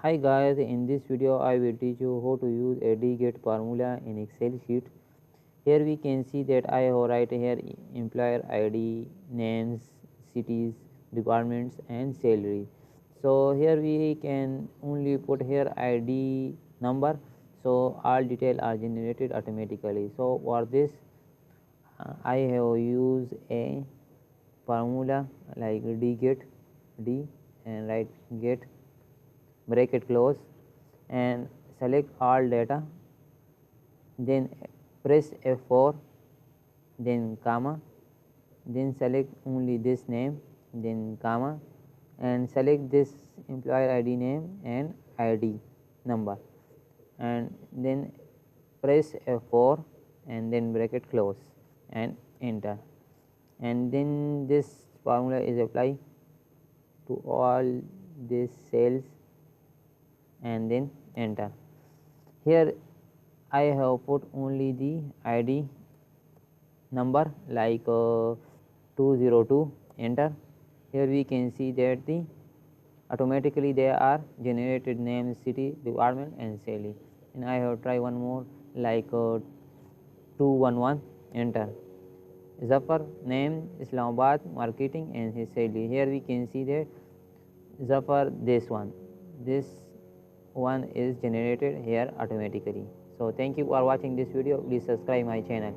Hi guys, in this video I will teach you how to use a DGET formula in Excel sheet. Here we can see that I have write here employer ID, names, cities, departments and salary. So here we can only put here ID number, so all detail are generated automatically. So for this I have used a formula like DGET D and write get bracket close and select all data, then press F4, then comma, then select only this name, then comma, and select this employer ID name and ID number, and then press F4 and then bracket close and enter, and then this formula is applied to all these cells and then enter. Here I have put only the ID number like 202, enter. Here we can see that the automatically there are generated name, city, department and salary, and I have try one more like 211, enter. Zafar name Islamabad marketing and his salary. Here we can see that Zafar this one is generated here automatically. So thank you for watching this video. Please subscribe my channel.